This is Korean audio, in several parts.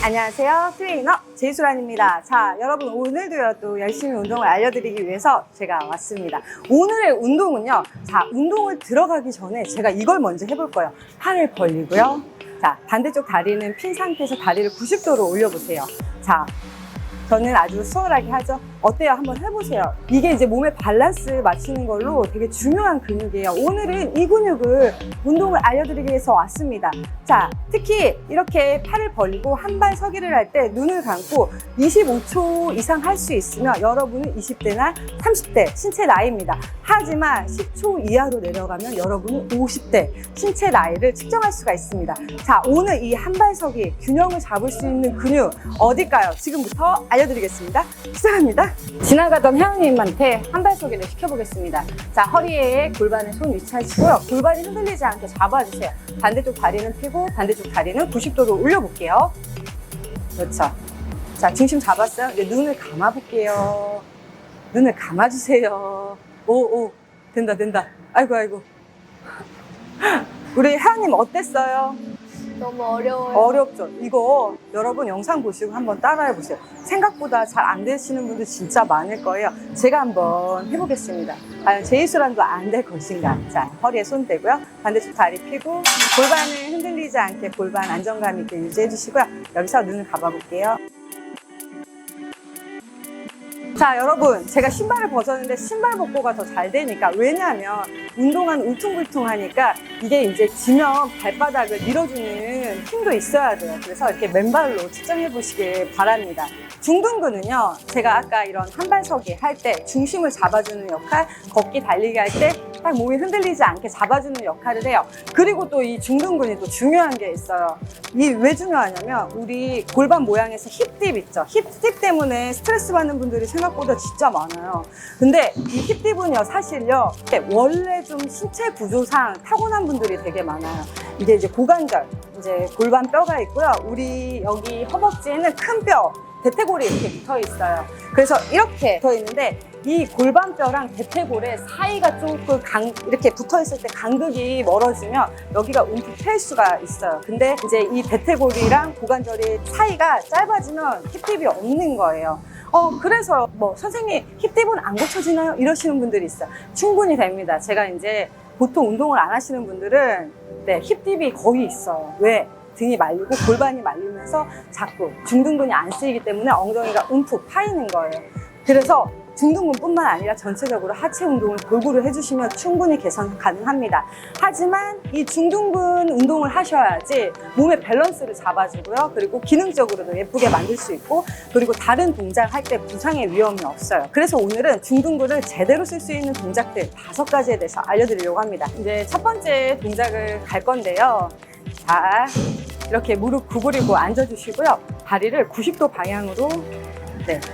안녕하세요. 트레이너 제이수란입니다. 자, 여러분 오늘도요 또 열심히 운동을 알려드리기 위해서 제가 왔습니다. 오늘의 운동은요. 자, 운동을 들어가기 전에 제가 이걸 먼저 해볼 거예요. 팔을 벌리고요. 자, 반대쪽 다리는 핀 상태에서 다리를 90도로 올려보세요. 자, 저는 아주 수월하게 하죠. 어때요? 한번 해보세요. 이게 이제 몸의 밸런스 맞추는 걸로 되게 중요한 근육이에요. 오늘은 이 근육을 운동을 알려드리기 위해서 왔습니다. 자, 특히 이렇게 팔을 벌리고 한 발 서기를 할 때 눈을 감고 25초 이상 할 수 있으면 여러분은 20대나 30대 신체 나이입니다. 하지만 10초 이하로 내려가면 여러분은 50대 신체 나이를 측정할 수가 있습니다. 자, 오늘 이 한 발 서기 균형을 잡을 수 있는 근육 어딜까요? 지금부터 알려드리겠습니다. 시작합니다. 지나가던 회원님한테 한 발 서기를 시켜보겠습니다. 자, 허리에 골반에 손 위치하시고요. 골반이 흔들리지 않게 잡아주세요. 반대쪽 다리는 펴고 반대쪽 다리는 90도로 올려볼게요. 그렇죠. 자, 중심 잡았어요. 이제 눈을 감아볼게요. 눈을 감아주세요. 오, 된다. 아이고. 우리 회원님 어땠어요? 너무 어려워요. 어렵죠? 이거 여러분 영상 보시고 한번 따라해보세요. 생각보다 잘 안 되시는 분들 진짜 많을 거예요. 제가 한번 해보겠습니다. 과연 제이수란도 안 될 것인가? 자, 허리에 손 대고요. 반대쪽 다리 펴고 골반을 흔들리지 않게 골반 안정감 있게 유지해 주시고요. 여기서 눈을 감아볼게요. 자, 여러분 제가 신발을 벗었는데 신발 벗고가 더 잘 되니까, 왜냐하면 운동은 울퉁불퉁하니까 이게 이제 지면 발바닥을 밀어주는 힘도 있어야 돼요. 그래서 이렇게 맨발로 측정해 보시길 바랍니다. 중둔근은요, 제가 아까 이런 한발서기 할 때 중심을 잡아주는 역할, 걷기 달리기 할 때 딱 몸이 흔들리지 않게 잡아주는 역할을 해요. 그리고 또 이 중둔근이 또 중요한 게 있어요. 이 왜 중요하냐면 우리 골반 모양에서 힙딥 있죠. 힙딥 때문에 스트레스 받는 분들이 생각보다 진짜 많아요. 근데 이 힙딥은요, 사실요, 원래 좀 신체 구조상 타고난 분들이 되게 많아요. 이게 이제 고관절, 이제 골반 뼈가 있고요. 우리 여기 허벅지에는 큰 뼈, 대퇴골이 이렇게 붙어 있어요. 그래서 이렇게 붙어 있는데 이 골반뼈랑 대퇴골의 사이가 조금 이렇게 붙어 있을 때 간극이 멀어지면 여기가 움푹 패일 수가 있어요. 근데 이제 이 대퇴골이랑 고관절이 사이가 짧아지면 힙딥이 없는 거예요. 그래서 뭐 선생님 힙딥은 안 고쳐지나요? 이러시는 분들이 있어요. 충분히 됩니다. 제가 이제 보통 운동을 안 하시는 분들은 힙딥이 거의 있어요. 왜? 등이 말리고 골반이 말리면서 자꾸 중둔근이 안 쓰이기 때문에 엉덩이가 움푹 파이는 거예요. 그래서 중둔근뿐만 아니라 전체적으로 하체 운동을 골고루 해주시면 충분히 개선 가능합니다. 하지만 이 중둔근 운동을 하셔야지 몸의 밸런스를 잡아주고요. 그리고 기능적으로도 예쁘게 만들 수 있고, 그리고 다른 동작 할 때 부상의 위험이 없어요. 그래서 오늘은 중둔근을 제대로 쓸 수 있는 동작들 5가지에 대해서 알려드리려고 합니다. 이제 첫 번째 동작을 갈 건데요. 자, 이렇게 무릎 구부리고 앉아주시고요. 다리를 90도 방향으로,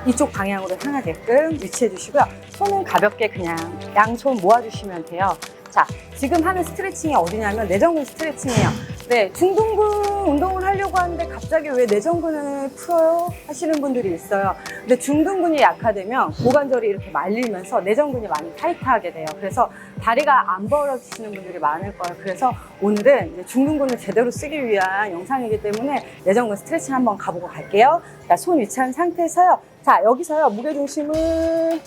이쪽 방향으로 향하게끔 위치해 주시고요. 손은 가볍게 그냥 양손 모아주시면 돼요. 자, 지금 하는 스트레칭이 어디냐면 내전근 스트레칭이에요. 중둔근 운동을 하려고 하는데 갑자기 왜 내전근을 풀어요? 하시는 분들이 있어요. 근데 중둔근이 약화되면 고관절이 이렇게 말리면서 내전근이 많이 타이트하게 돼요. 그래서 다리가 안 벌어지시는 분들이 많을 거예요. 그래서 오늘은 이제 중둔근을 제대로 쓰기 위한 영상이기 때문에 내전근 스트레칭 한번 가보고 갈게요. 자, 손 위치한 상태에서요. 자, 여기서요, 무게중심을,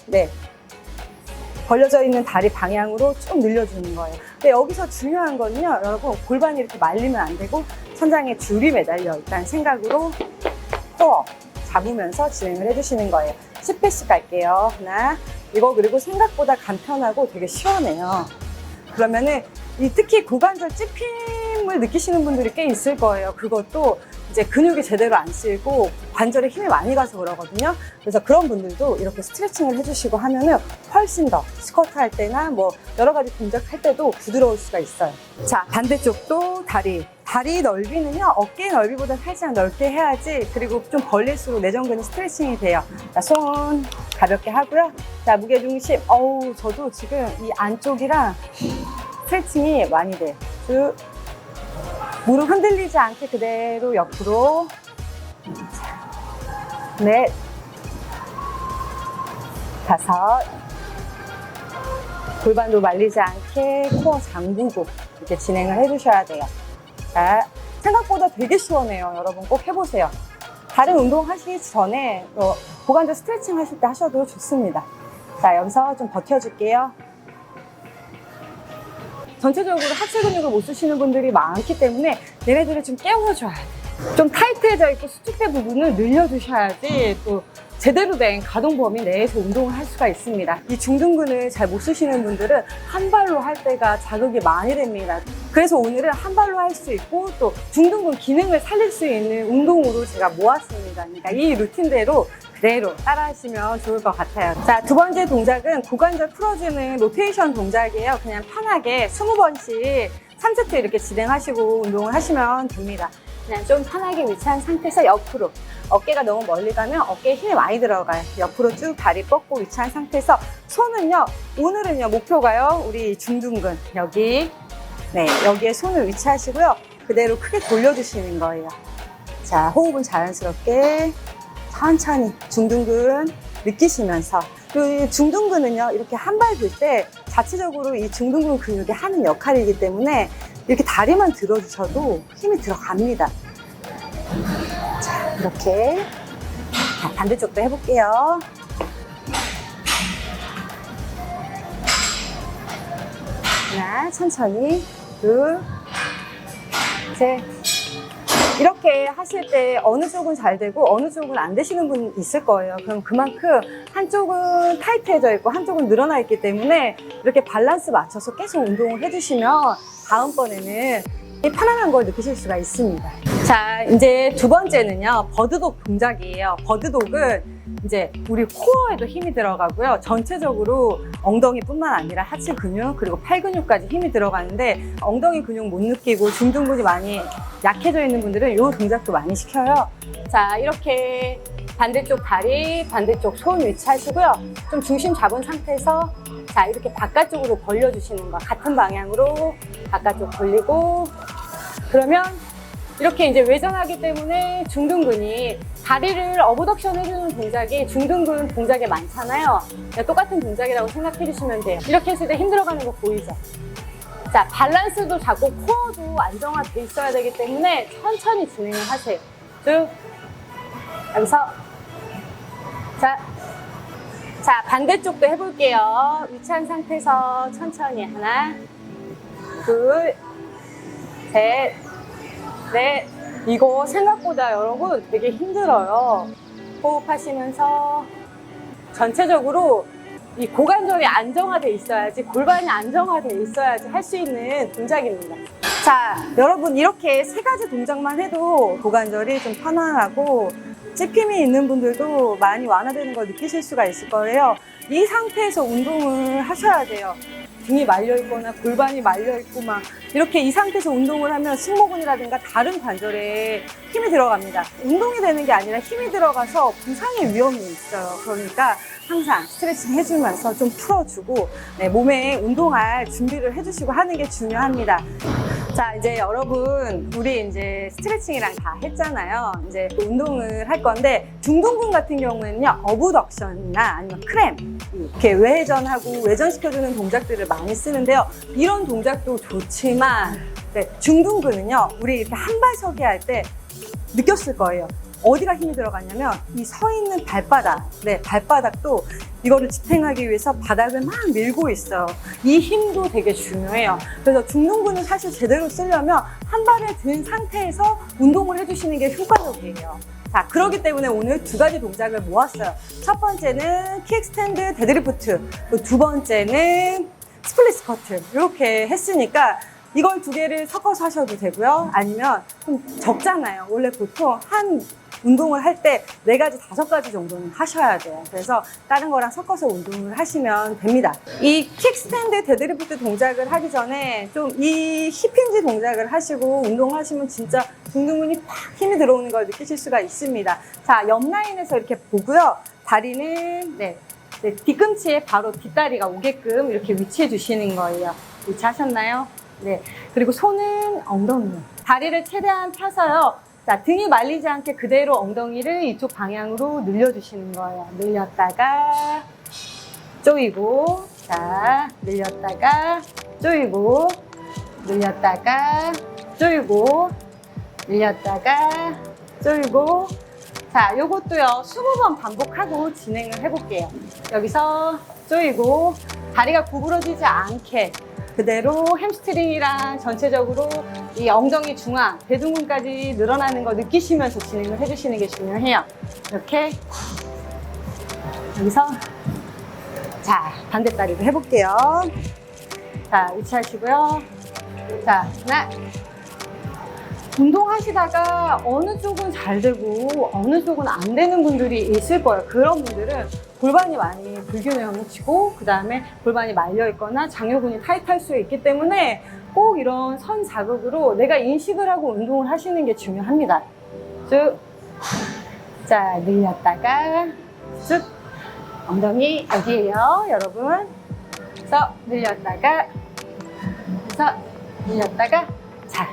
벌려져 있는 다리 방향으로 쭉 늘려주는 거예요. 근데 여기서 중요한 거는요, 여러분, 골반이 이렇게 말리면 안 되고 천장에 줄이 매달려 있다는 생각으로 또 잡으면서 진행을 해주시는 거예요. 10회씩 갈게요. 하나, 이거 그리고 생각보다 간편하고 되게 시원해요. 그러면은 특히 고관절 찝힘을 느끼시는 분들이 꽤 있을 거예요. 그것도 이제 근육이 제대로 안 쓰이고 관절에 힘이 많이 가서 그러거든요. 그래서 그런 분들도 이렇게 스트레칭을 해주시고 하면은 훨씬 더 스쿼트 할 때나 뭐 여러 가지 동작 할 때도 부드러울 수가 있어요. 자, 반대쪽도 다리 넓이는요, 어깨 넓이보다 살짝 넓게 해야지, 그리고 좀 벌릴수록 내전근이 스트레칭이 돼요. 자, 손 가볍게 하고요. 자, 무게중심, 저도 지금 이 안쪽이랑 스트레칭이 많이 돼요. 쭉 무릎 흔들리지 않게 그대로 옆으로. 넷, 다섯, 골반도 말리지 않게 코어 잠그고 이렇게 진행을 해주셔야 돼요. 자, 생각보다 되게 시원해요. 여러분 꼭 해보세요. 다른 운동 하시기 전에 고관절 스트레칭 하실 때 하셔도 좋습니다. 자, 여기서 좀 버텨줄게요. 전체적으로 하체 근육을 못 쓰시는 분들이 많기 때문에 얘네들을 좀 깨워줘야 돼요. 좀 타이트해져 있고 수축된 부분을 늘려주셔야지 또 제대로 된 가동 범위 내에서 운동을 할 수가 있습니다. 이 중둔근을 잘 못 쓰시는 분들은 한 발로 할 때가 자극이 많이 됩니다. 그래서 오늘은 한 발로 할 수 있고 또 중둔근 기능을 살릴 수 있는 운동으로 제가 모았습니다. 그러니까 이 루틴대로 그대로 따라 하시면 좋을 것 같아요. 자, 두 번째 동작은 고관절 풀어주는 로테이션 동작이에요. 그냥 편하게 20번씩 3세트 이렇게 진행하시고 운동을 하시면 됩니다. 그냥 좀 편하게 위치한 상태에서 옆으로, 어깨가 너무 멀리 가면 어깨에 힘이 많이 들어가요. 옆으로 쭉 다리 뻗고 위치한 상태에서 손은요, 오늘은요 목표가요, 우리 중둔근 여기, 네, 여기에 손을 위치하시고요, 그대로 크게 돌려주시는 거예요. 자, 호흡은 자연스럽게 천천히 중둔근 느끼시면서, 그 중둔근은요 이렇게 한 발 들 때 자체적으로 이 중둔근 근육이 하는 역할이기 때문에 이렇게 다리만 들어주셔도 힘이 들어갑니다. 자, 이렇게. 자, 반대쪽도 해볼게요. 하나, 천천히. 둘, 셋. 이렇게 하실 때 어느 쪽은 잘 되고 어느 쪽은 안 되시는 분 있을 거예요. 그럼 그만큼 한쪽은 타이트해져 있고 한쪽은 늘어나 있기 때문에 이렇게 밸런스 맞춰서 계속 운동을 해주시면 다음번에는 편안한 걸 느끼실 수가 있습니다. 자, 이제 두 번째는요, 버드독 동작이에요. 버드독은 이제 우리 코어에도 힘이 들어가고요. 전체적으로 엉덩이뿐만 아니라 하체 근육 그리고 팔 근육까지 힘이 들어가는데, 엉덩이 근육 못 느끼고 중둔근이 많이 약해져 있는 분들은 이 동작도 많이 시켜요. 자, 이렇게 반대쪽 다리, 반대쪽 손 위치하시고요. 좀 중심 잡은 상태에서 자, 이렇게 바깥쪽으로 벌려주시는 거. 같은 방향으로 바깥쪽 벌리고, 그러면 이렇게 이제 외전하기 때문에 중둔근이, 다리를 어브덕션 해주는 동작이 중둔근 동작에 많잖아요. 똑같은 동작이라고 생각해 주시면 돼요. 이렇게 했을 때 힘들어가는 거 보이죠? 자, 밸런스도 잡고 코어도 안정화돼 있어야 되기 때문에 천천히 진행을 하세요. 쭉. 여기서. 자, 반대쪽도 해볼게요. 위치한 상태에서 천천히. 하나, 둘, 셋, 넷. 이거 생각보다 여러분 되게 힘들어요. 호흡하시면서 전체적으로 이 고관절이 안정화돼 있어야지, 골반이 안정화돼 있어야지 할 수 있는 동작입니다. 자, 여러분 이렇게 세 가지 동작만 해도 고관절이 좀 편안하고 찝힘이 있는 분들도 많이 완화되는 걸 느끼실 수가 있을 거예요. 이 상태에서 운동을 하셔야 돼요. 등이 말려있거나 골반이 말려있고 막 이렇게 이 상태에서 운동을 하면 승모근이라든가 다른 관절에 힘이 들어갑니다. 운동이 되는 게 아니라 힘이 들어가서 부상의 위험이 있어요. 그러니까 항상 스트레칭 해주면서 좀 풀어주고, 네, 몸에 운동할 준비를 해주시고 하는 게 중요합니다. 자, 이제 여러분 우리 이제 스트레칭이랑 다 했잖아요. 이제 운동을 할 건데, 중둔근 같은 경우에는요, 어브덕션이나 아니면 크램, 이렇게 외전하고 외전시켜주는 동작들을 많이 쓰는데요. 이런 동작도 좋지만, 네, 중둔근은요, 우리 이렇게 한 발 서기 할 때 느꼈을 거예요. 어디가 힘이 들어가냐면 이 서 있는 발바닥, 네, 발바닥도 이거를 지탱하기 위해서 바닥을 막 밀고 있어요. 이 힘도 되게 중요해요. 그래서 중둔근을 사실 제대로 쓰려면 한 발을 든 상태에서 운동을 해주시는 게 효과적이에요. 자, 그렇기 때문에 오늘 두 가지 동작을 모았어요. 첫 번째는 킥스탠드 데드리프트, 두 번째는 스플릿 스쿼트, 이렇게 했으니까 이걸 두 개를 섞어서 하셔도 되고요. 아니면 좀 적잖아요. 원래 보통 한 운동을 할 때 4가지, 5가지 정도는 하셔야 돼요. 그래서 다른 거랑 섞어서 운동을 하시면 됩니다. 이 킥스탠드 데드리프트 동작을 하기 전에 좀 이 힙힌지 동작을 하시고 운동하시면 진짜 중둔근이 팍 힘이 들어오는 걸 느끼실 수가 있습니다. 자, 옆 라인에서 이렇게 보고요. 다리는 뒤꿈치에 바로 뒷다리가 오게끔 이렇게 위치해 주시는 거예요. 위치하셨나요? 네. 그리고 손은 엉덩이. 다리를 최대한 펴서요. 자, 등이 말리지 않게 그대로 엉덩이를 이쪽 방향으로 늘려주시는 거예요. 늘렸다가 조이고, 자, 늘렸다가 조이고, 늘렸다가 조이고, 늘렸다가 조이고, 자, 요것도요 20번 반복하고 진행을 해볼게요. 여기서 조이고 다리가 구부러지지 않게 그대로 햄스트링이랑 전체적으로 이 엉덩이 중앙, 대둔근까지 늘어나는 거 느끼시면서 진행을 해주시는 게 중요해요. 이렇게 여기서 자, 반대 다리도 해볼게요. 자, 위치하시고요. 자, 하나. 운동하시다가 어느 쪽은 잘 되고 어느 쪽은 안 되는 분들이 있을 거예요. 그런 분들은 골반이 많이 불균형을 미치고 그 다음에 골반이 말려 있거나 장요근이 타이트할 수 있기 때문에 꼭 이런 선 자극으로 내가 인식을 하고 운동을 하시는 게 중요합니다. 쭉. 자, 늘렸다가 쭉. 엉덩이 여기에요, 여러분. 그래서 늘렸다가 그래서 늘렸다가 자.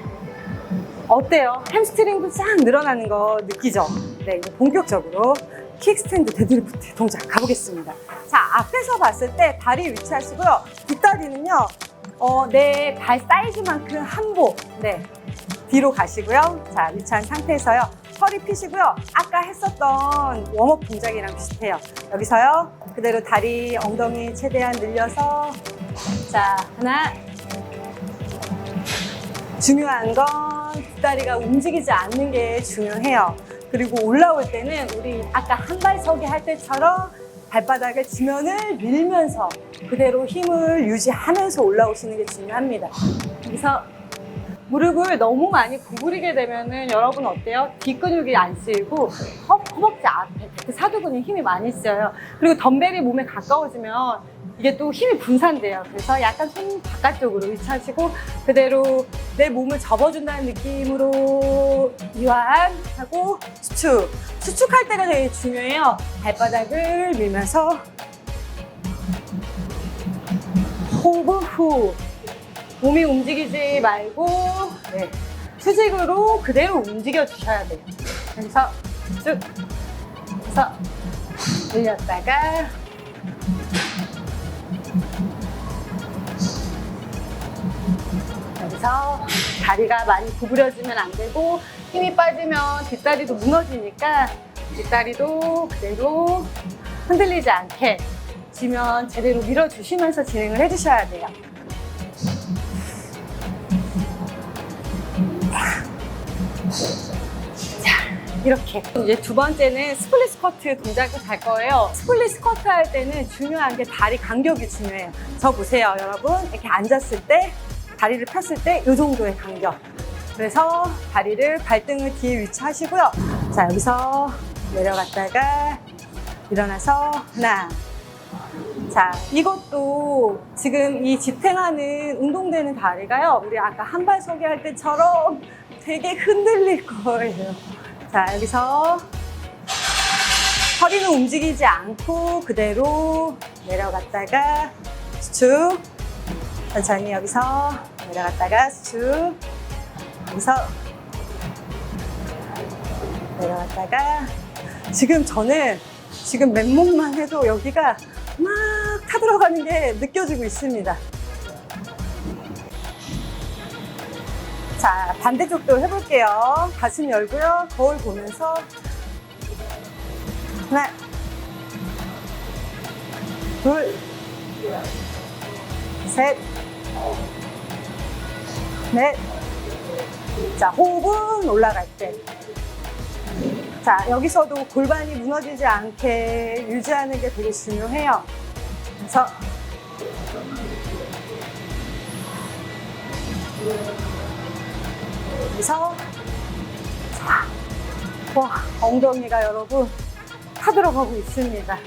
어때요? 햄스트링도 쫙 늘어나는 거 느끼죠? 네, 이제 본격적으로 킥스탠드 데드리프트 동작 가보겠습니다. 자, 앞에서 봤을 때 다리 위치하시고요. 뒷다리는요, 내 발 사이즈만큼 한복, 네, 뒤로 가시고요. 자, 위치한 상태에서요. 허리 펴시고요. 아까 했었던 웜업 동작이랑 비슷해요. 여기서요. 그대로 다리, 엉덩이 최대한 늘려서 자, 하나. 중요한 건 뒷다리가 움직이지 않는 게 중요해요. 그리고 올라올 때는 우리 아까 한 발 서기 할 때처럼 발바닥을 지면을 밀면서 그대로 힘을 유지하면서 올라오시는 게 중요합니다. 여기서 무릎을 너무 많이 구부리게 되면은 여러분 어때요? 뒷근육이 안 쓰이고 허벅지 앞에 그 사두근이 힘이 많이 쓰여요. 그리고 덤벨이 몸에 가까워지면 이게 또 힘이 분산돼요. 그래서 약간 손 바깥쪽으로 위치하시고 그대로 내 몸을 접어준다는 느낌으로 이완하고 수축. 수축할 때가 되게 중요해요. 발바닥을 밀면서 호흡 후. 몸이 움직이지 말고 네, 수직으로 그대로 움직여 주셔야 돼요. 그래서 쭉 해서 늘렸다가 여기서 다리가 많이 구부려지면 안 되고 힘이 빠지면 뒷다리도 무너지니까 뒷다리도 그대로 흔들리지 않게 지면 제대로 밀어주시면서 진행을 해주셔야 돼요. 자, 이렇게 이제 두 번째는 스플릿 스쿼트 동작을 갈 거예요. 스플릿 스쿼트 할 때는 중요한 게 다리 간격이 중요해요. 저 보세요, 여러분. 이렇게 앉았을 때 다리를 폈을 때 이 정도의 간격. 그래서 다리를 발등을 뒤에 위치하시고요. 자, 여기서 내려갔다가 일어나서 하나. 자, 이것도 지금 이 지탱하는 운동되는 다리가요. 우리 아까 한 발 서기 할 때처럼 되게 흔들릴 거예요. 자, 여기서 허리는 움직이지 않고 그대로 내려갔다가 수축. 천천히 여기서 내려갔다가 수축. 여기서 내려갔다가 저는 지금 맨몸만 해도 여기가 막 타들어가는 게 느껴지고 있습니다. 자, 반대쪽도 해볼게요. 가슴 열고요. 거울 보면서 하나, 둘, 셋, 넷. 자, 호흡은 올라갈 때. 자, 여기서도 골반이 무너지지 않게 유지하는 게 되게 중요해요. 그래서 여기서 자, 와, 엉덩이가 여러분 타들어가고 있습니다.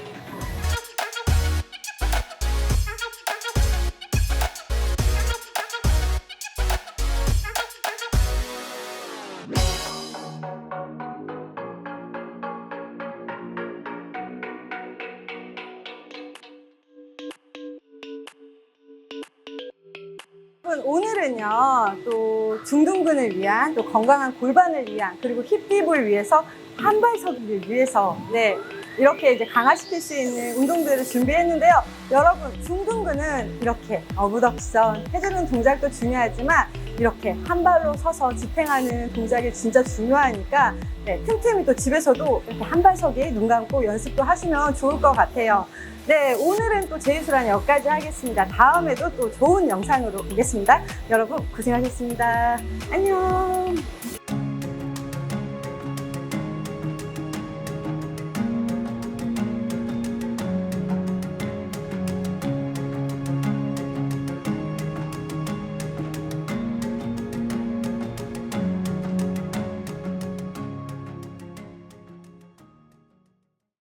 오늘은요, 또 중둔근을 위한, 또 건강한 골반을 위한, 그리고 힙딥을 위해서, 한발서기를 위해서, 네, 이렇게 이제 강화시킬 수 있는 운동들을 준비했는데요. 여러분, 중둔근은 이렇게 어브덕션 해주는 동작도 중요하지만, 이렇게 한 발로 서서 지탱하는 동작이 진짜 중요하니까 네, 틈틈이 또 집에서도 이렇게 한 발서기 눈 감고 연습도 하시면 좋을 것 같아요. 네, 오늘은 또 제이수란 여기까지 하겠습니다. 다음에도 또 좋은 영상으로 오겠습니다. 여러분 고생하셨습니다. 안녕.